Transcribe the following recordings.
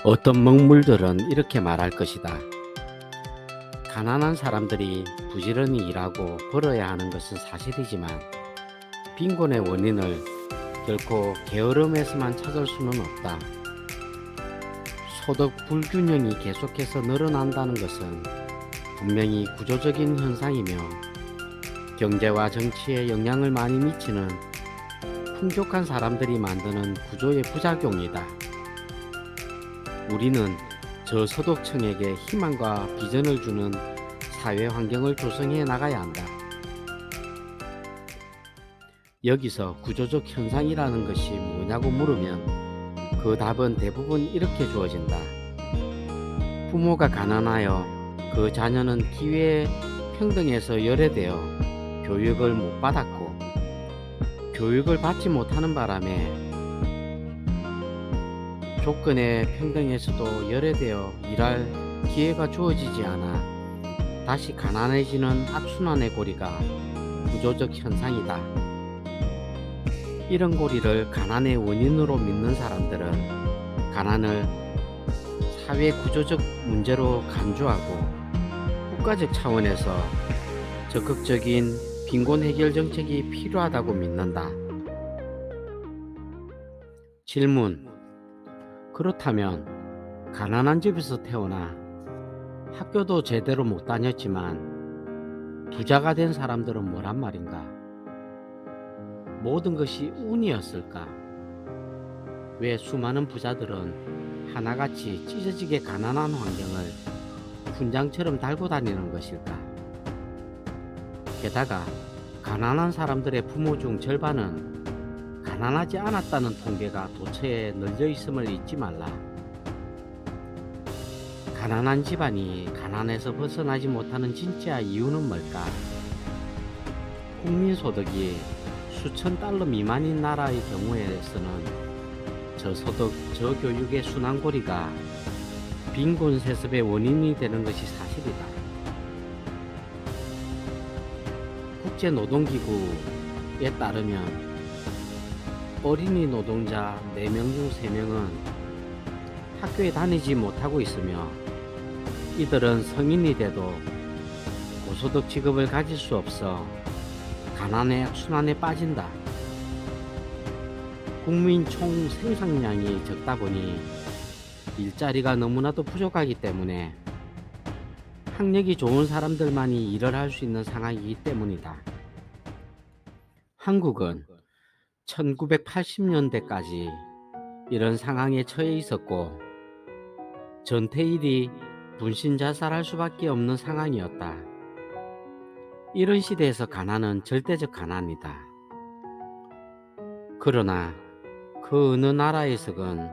어떤 먹물들은 이렇게 말할 것이다. 가난한 사람들이 부지런히 일하고 벌어야 하는 것은 사실이지만 빈곤의 원인을 결코 게으름에서만 찾을 수는 없다. 소득 불균형이 계속해서 늘어난다는 것은 분명히 구조적인 현상이며 경제와 정치에 영향을 많이 미치는 풍족한 사람들이 만드는 구조의 부작용이다. 우리는 저소득층에게 희망과 비전을 주는 사회 환경을 조성해 나가야 한다. 여기서 구조적 현상이라는 것이 뭐냐고 물으면 그 답은 대부분 이렇게 주어진다. 부모가 가난하여 그 자녀는 기회 평등에서 열애되어 교육을 못 받았고 교육을 받지 못하는 바람에 조건의 평등에서도 열애되어 일할 기회가 주어지지 않아 다시 가난해지는 악순환의 고리가 구조적 현상이다. 이런 고리를 가난의 원인으로 믿는 사람들은 가난을 사회 구조적 문제로 간주하고 국가적 차원에서 적극적인 빈곤 해결 정책이 필요하다고 믿는다. 질문: 그렇다면 가난한 집에서 태어나 학교도 제대로 못 다녔지만 부자가 된 사람들은 뭐란 말인가? 모든 것이 운이었을까? 왜 수많은 부자들은 하나같이 찢어지게 가난한 환경을 훈장처럼 달고 다니는 것일까? 게다가 가난한 사람들의 부모 중 절반은 가난하지 않았다는 통계가 도처에 널려 있음을 잊지 말라. 가난한 집안이 가난에서 벗어나지 못하는 진짜 이유는 뭘까? 국민소득이 수천 달러 미만인 나라의 경우에서는 저소득, 저교육의 순환고리가 빈곤 세습의 원인이 되는 것이 사실이다. 국제노동기구에 따르면 어린이 노동자 4명 중 3명은 학교에 다니지 못하고 있으며 이들은 성인이 돼도 고소득 직업을 가질 수 없어 가난의 악순환에 빠진다. 국민 총 생산량이 적다 보니 일자리가 너무나도 부족하기 때문에 학력이 좋은 사람들만이 일을 할 수 있는 상황이기 때문이다. 한국은 1980년대까지 이런 상황에 처해 있었고 전태일이 분신 자살할 수밖에 없는 상황이었다. 이런 시대에서 가난은 절대적 가난이다. 그러나 그 어느 나라에서건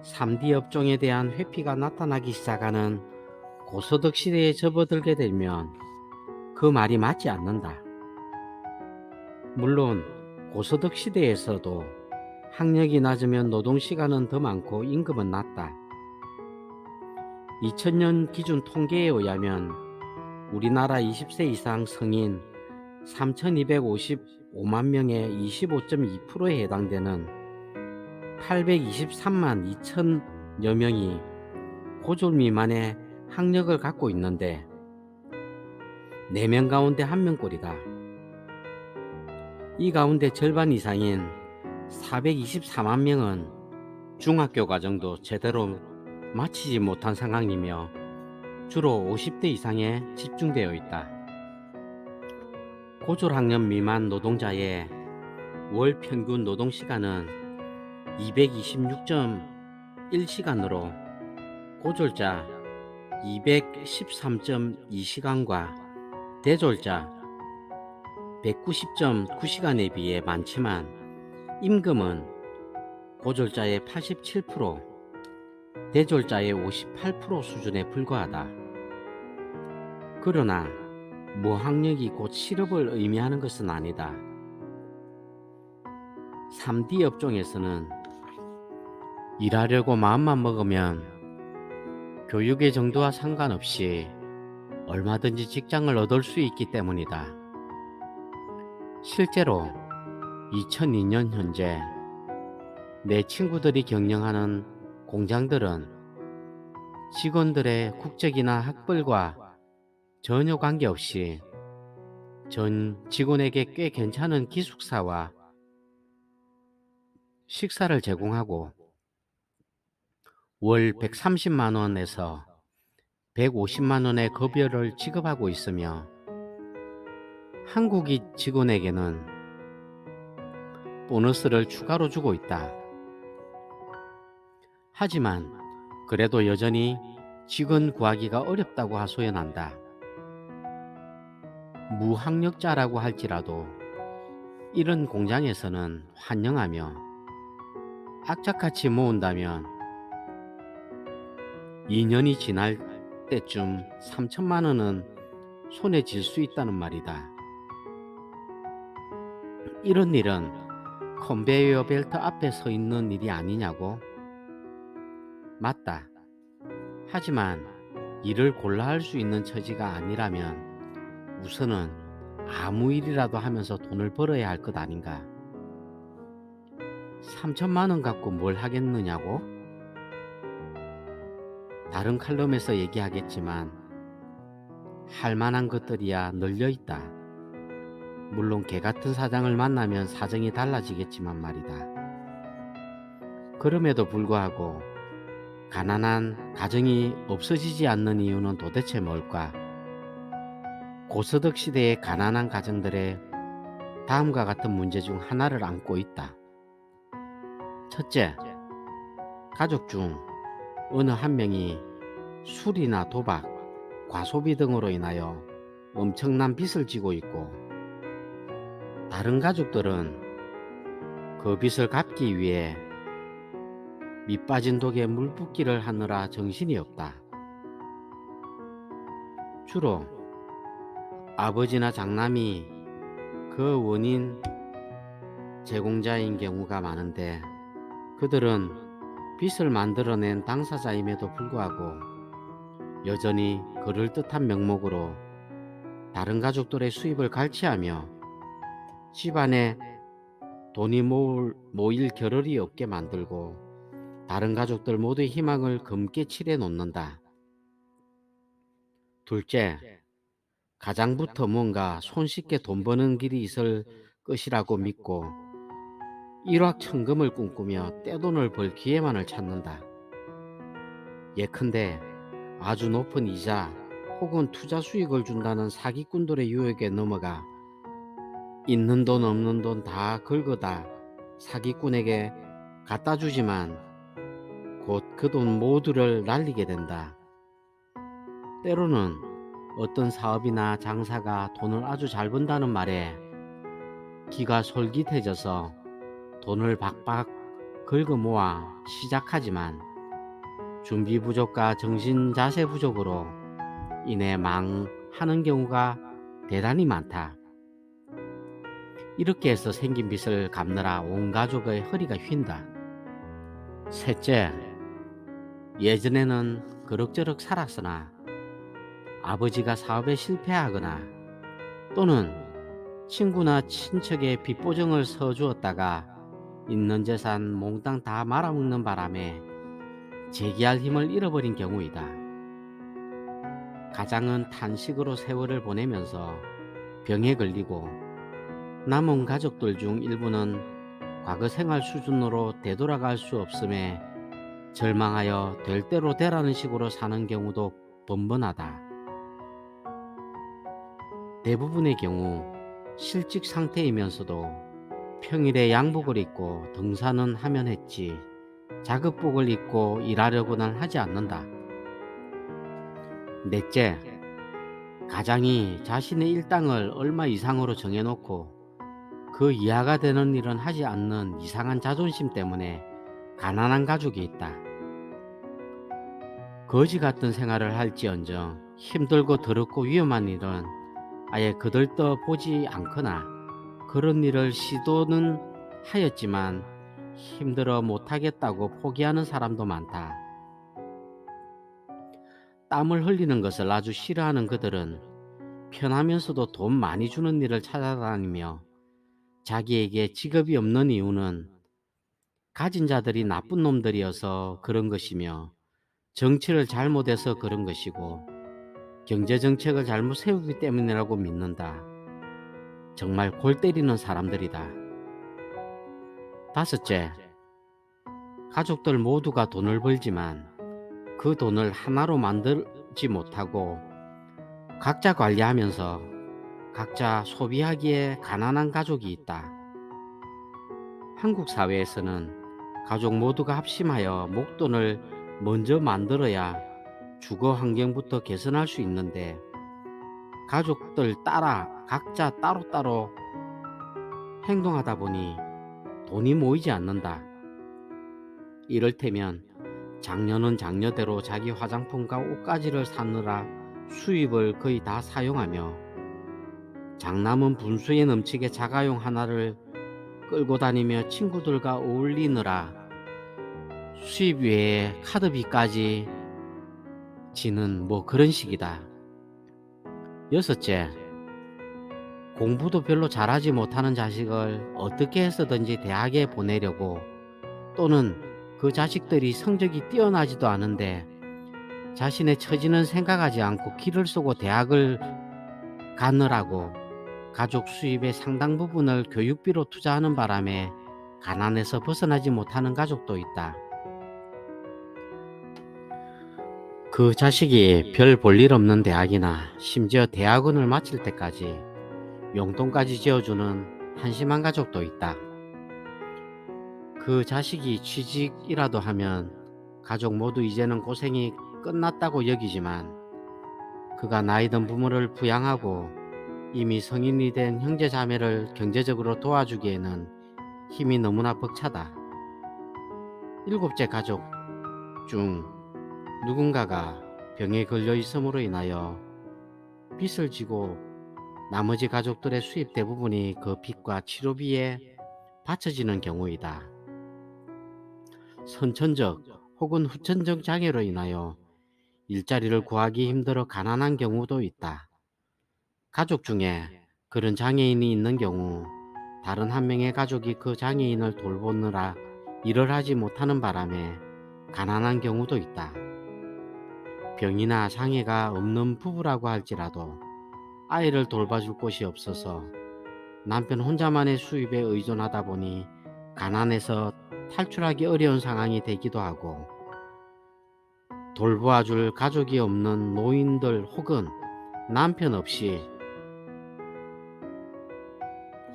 3D 업종에 대한 회피가 나타나기 시작하는 고소득 시대에 접어들게 되면 그 말이 맞지 않는다. 물론 고소득 시대에서도 학력이 낮으면 노동시간은 더 많고 임금은 낮다. 2000년 기준 통계에 의하면 우리나라 20세 이상 성인 3255만 명의 25.2%에 해당되는 823만 2천여 명이 고졸 미만의 학력을 갖고 있는데 4명 가운데 1명꼴이다. 이 가운데 절반 이상인 424만 명은 중학교 과정도 제대로 마치지 못한 상황이며 주로 50대 이상에 집중되어 있다. 고졸학년 미만 노동자의 월 평균 노동시간은 226.1시간으로 고졸자 213.2시간과 대졸자 190.9시간에 비해 많지만 임금은 고졸자의 87%, 대졸자의 58% 수준에 불과하다. 그러나 무학력이 곧 실업을 의미하는 것은 아니다. 3D 업종에서는 일하려고 마음만 먹으면 교육의 정도와 상관없이 얼마든지 직장을 얻을 수 있기 때문이다. 실제로 2002년 현재 내 친구들이 경영하는 공장들은 직원들의 국적이나 학벌과 전혀 관계없이 전 직원에게 꽤 괜찮은 기숙사와 식사를 제공하고 월 130만 원에서 150만 원의 급여를 지급하고 있으며, 한국인 직원에게는 보너스를 추가로 주고 있다. 하지만 그래도 여전히 직원 구하기가 어렵다고 하소연한다. 무학력자라고 할지라도 이런 공장에서는 환영하며 악착같이 모은다면 2년이 지날 때쯤 3천만 원은 손에 쥘 수 있다는 말이다. 이런 일은 컨베이어 벨트 앞에 서 있는 일이 아니냐고? 맞다. 하지만 일을 골라 할 수 있는 처지가 아니라면 우선은 아무 일이라도 하면서 돈을 벌어야 할 것 아닌가? 3천만 원 갖고 뭘 하겠느냐고? 다른 칼럼에서 얘기하겠지만 할 만한 것들이야 널려 있다. 물론 개 같은 사장을 만나면 사정이 달라지겠지만 말이다. 그럼에도 불구하고 가난한 가정이 없어지지 않는 이유는 도대체 뭘까? 고소득 시대의 가난한 가정들의 다음과 같은 문제 중 하나를 안고 있다. 첫째, 가족 중 어느 한 명이 술이나 도박, 과소비 등으로 인하여 엄청난 빚을 지고 있고, 다른 가족들은 그 빚을 갚기 위해 밑빠진 독에 물 붓기를 하느라 정신이 없다. 주로 아버지나 장남이 그 원인 제공자인 경우가 많은데, 그들은 빚을 만들어낸 당사자임에도 불구하고 여전히 그럴듯한 명목으로 다른 가족들의 수입을 갈취하며 집안에 돈이 모일 겨를이 없게 만들고 다른 가족들 모두의 희망을 검게 칠해 놓는다. 둘째, 가장부터 뭔가 손쉽게 돈 버는 길이 있을 것이라고 믿고 일확천금을 꿈꾸며 떼돈을 벌 기회만을 찾는다. 예컨대 아주 높은 이자 혹은 투자 수익을 준다는 사기꾼들의 유혹에 넘어가 있는 돈 없는 돈 다 긁어다 사기꾼에게 갖다 주지만 곧 그 돈 모두를 날리게 된다. 때로는 어떤 사업이나 장사가 돈을 아주 잘 번다는 말에 기가 솔깃해져서 돈을 박박 긁어 모아 시작하지만 준비 부족과 정신 자세 부족으로 인해 망하는 경우가 대단히 많다. 이렇게 해서 생긴 빚을 갚느라 온 가족의 허리가 휜다. 셋째, 예전에는 그럭저럭 살았으나 아버지가 사업에 실패하거나 또는 친구나 친척의 빚보정을 서주었다가 있는 재산 몽땅 다 말아먹는 바람에 재기할 힘을 잃어버린 경우이다. 가장은 탄식으로 세월을 보내면서 병에 걸리고 남은 가족들 중 일부는 과거 생활 수준으로 되돌아갈 수 없음에 절망하여 될 대로 되라는 식으로 사는 경우도 번번하다. 대부분의 경우 실직 상태이면서도 평일에 양복을 입고 등산은 하면 했지 작업복을 입고 일하려고는 하지 않는다. 넷째, 가장이 자신의 일당을 얼마 이상으로 정해놓고 그 이하가 되는 일은 하지 않는 이상한 자존심 때문에 가난한 가족이 있다. 거지 같은 생활을 할지언정 힘들고 더럽고 위험한 일은 아예 거들떠 보지 않거나 그런 일을 시도는 하였지만 힘들어 못하겠다고 포기하는 사람도 많다. 땀을 흘리는 것을 아주 싫어하는 그들은 편하면서도 돈 많이 주는 일을 찾아다니며 자기에게 직업이 없는 이유는 가진 자들이 나쁜 놈들이어서 그런 것이며 정치를 잘못해서 그런 것이고 경제 정책을 잘못 세우기 때문이라고 믿는다. 정말 골 때리는 사람들이다. 다섯째, 가족들 모두가 돈을 벌지만 그 돈을 하나로 만들지 못하고 각자 관리하면서 각자 소비하기에 가난한 가족이 있다. 한국 사회에서는 가족 모두가 합심하여 목돈을 먼저 만들어야 주거 환경부터 개선할 수 있는데 가족들 따라 각자 따로따로 행동하다 보니 돈이 모이지 않는다. 이를테면 장녀는 장녀대로 자기 화장품과 옷가지를 사느라 수입을 거의 다 사용하며 장남은 분수에 넘치게 자가용 하나를 끌고 다니며 친구들과 어울리느라 수입 외에 카드비까지 지는 그런 식이다. 여섯째, 공부도 별로 잘하지 못하는 자식을 어떻게 해서든지 대학에 보내려고 또는 그 자식들이 성적이 뛰어나지도 않은데 자신의 처지는 생각하지 않고 기를 쏘고 대학을 가느라고 가족 수입의 상당 부분을 교육비로 투자하는 바람에 가난에서 벗어나지 못하는 가족도 있다. 그 자식이 별 볼 일 없는 대학이나 심지어 대학원을 마칠 때까지 용돈까지 지어주는 한심한 가족도 있다. 그 자식이 취직이라도 하면 가족 모두 이제는 고생이 끝났다고 여기지만 그가 나이 든 부모를 부양하고 이미 성인이 된 형제 자매를 경제적으로 도와주기에는 힘이 너무나 벅차다. 일곱째, 가족 중 누군가가 병에 걸려 있음으로 인하여 빚을 지고 나머지 가족들의 수입 대부분이 그 빚과 치료비에 바쳐지는 경우이다. 선천적 혹은 후천적 장애로 인하여 일자리를 구하기 힘들어 가난한 경우도 있다. 가족 중에 그런 장애인이 있는 경우 다른 한 명의 가족이 그 장애인을 돌보느라 일을 하지 못하는 바람에 가난한 경우도 있다. 병이나 장애가 없는 부부라고 할지라도 아이를 돌봐줄 곳이 없어서 남편 혼자만의 수입에 의존하다 보니 가난에서 탈출하기 어려운 상황이 되기도 하고 돌보아줄 가족이 없는 노인들 혹은 남편 없이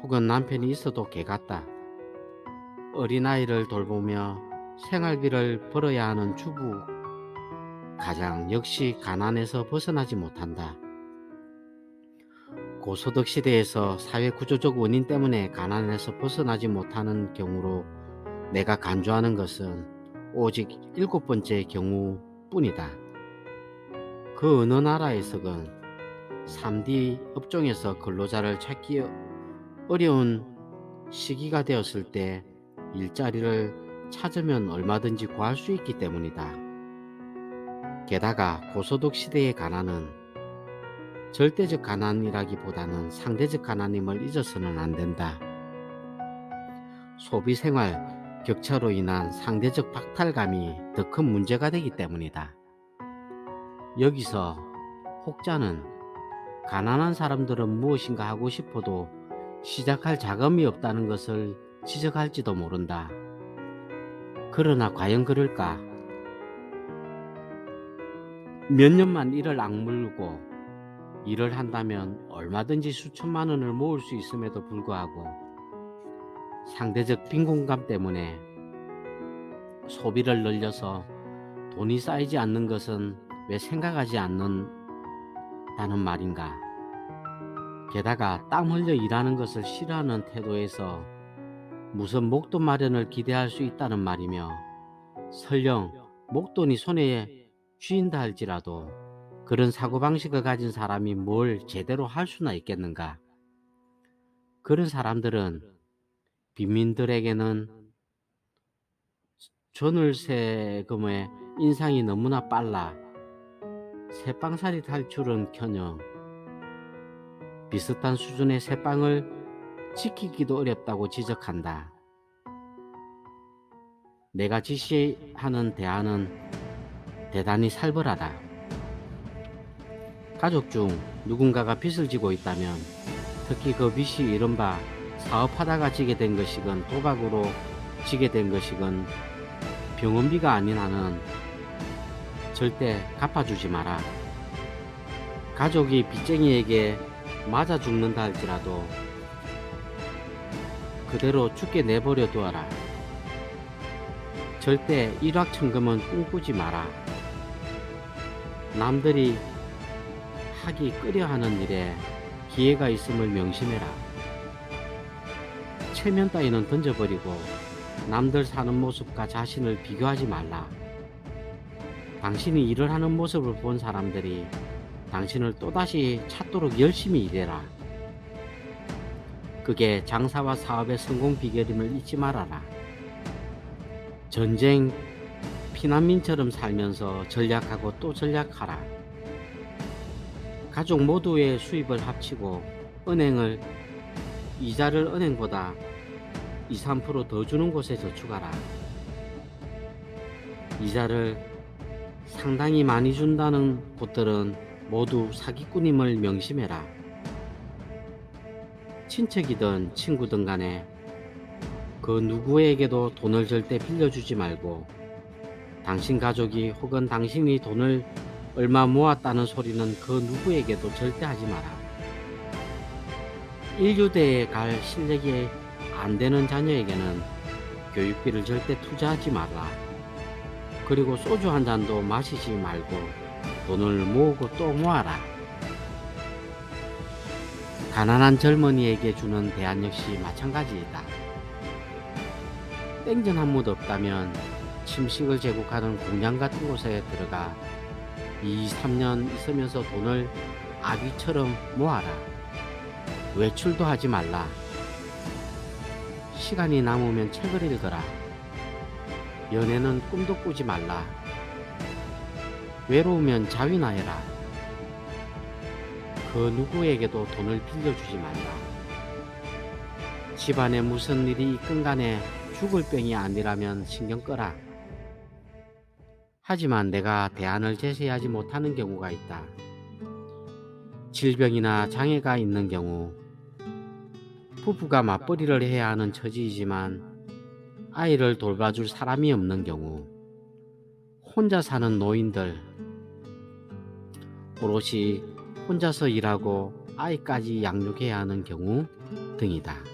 혹은 남편이 있어도 개같다. 어린아이를 돌보며 생활비를 벌어야 하는 주부 가장 역시 가난에서 벗어나지 못한다. 고소득 시대에서 사회 구조적 원인 때문에 가난에서 벗어나지 못하는 경우로 내가 간주하는 것은 오직 7번째 경우뿐이다. 그 어느 나라에서건 3D 업종에서 근로자를 찾기 어려운 시기가 되었을 때 일자리를 찾으면 얼마든지 구할 수 있기 때문이다. 게다가 고소득 시대의 가난은 절대적 가난이라기보다는 상대적 가난임을 잊어서는 안 된다. 소비생활 격차로 인한 상대적 박탈감이 더 큰 문제가 되기 때문이다. 여기서 혹자는 가난한 사람들은 무엇인가 하고 싶어도 시작할 자금이 없다는 것을 지적할지도 모른다. 그러나 과연 그럴까? 몇 년만 일을 악물고 일을 한다면 얼마든지 수천만 원을 모을 수 있음에도 불구하고 상대적 빈곤감 때문에 소비를 늘려서 돈이 쌓이지 않는 것은 왜 생각하지 않는다는 말인가? 게다가 땀 흘려 일하는 것을 싫어하는 태도에서 무슨 목돈 마련을 기대할 수 있다는 말이며 설령 목돈이 손에 쥐인다 할지라도 그런 사고방식을 가진 사람이 뭘 제대로 할 수나 있겠는가? 그런 사람들은 빈민들에게는 전월세금의 인상이 너무나 빨라 새빵살이 탈출은커녕 비슷한 수준의 새빵을 지키기도 어렵다고 지적한다. 내가 지시하는 대안은 대단히 살벌하다. 가족 중 누군가가 빚을 지고 있다면 특히 그 빚이 이른바 사업하다가 지게 된 것이건 도박으로 지게 된 것이건 병원비가 아닌 한은 절대 갚아주지 마라. 가족이 빚쟁이에게 맞아 죽는다 할지라도 그대로 죽게 내버려 두어라. 절대 일확천금은 꿈꾸지 마라. 남들이 하기 끄려하는 일에 기회가 있음을 명심해라. 체면 따위는 던져버리고 남들 사는 모습과 자신을 비교하지 말라. 당신이 일을 하는 모습을 본 사람들이 당신을 또다시 찾도록 열심히 일해라. 그게 장사와 사업의 성공 비결임을 잊지 말아라. 전쟁 피난민처럼 살면서 전략하고 또 전략하라. 가족 모두의 수입을 합치고 이자를 은행보다 2, 3% 더 주는 곳에 저축하라. 이자를 상당히 많이 준다는 곳들은 모두 사기꾼임을 명심해라. 친척이든 친구든 간에 그 누구에게도 돈을 절대 빌려주지 말고 당신 가족이 혹은 당신이 돈을 얼마 모았다는 소리는 그 누구에게도 절대 하지 마라. 인류대에 갈 실력이 안 되는 자녀에게는 교육비를 절대 투자하지 말라. 그리고 소주 한 잔도 마시지 말고 돈을 모으고 또 모아라. 가난한 젊은이에게 주는 대안 역시 마찬가지이다. 땡전 한 묻 없다면 침식을 제공하는 공장 같은 곳에 들어가 2, 3년 있으면서 돈을 아귀처럼 모아라. 외출도 하지 말라. 시간이 남으면 책을 읽어라. 연애는 꿈도 꾸지 말라. 외로우면 자위나 해라. 그 누구에게도 돈을 빌려주지 말라. 집안에 무슨 일이 있건 간에 죽을 병이 아니라면 신경 꺼라. 하지만 내가 대안을 제시하지 못하는 경우가 있다. 질병이나 장애가 있는 경우, 부부가 맞벌이를 해야 하는 처지이지만 아이를 돌봐줄 사람이 없는 경우, 혼자 사는 노인들, 오롯이 혼자서 일하고 아이까지 양육해야 하는 경우 등이다.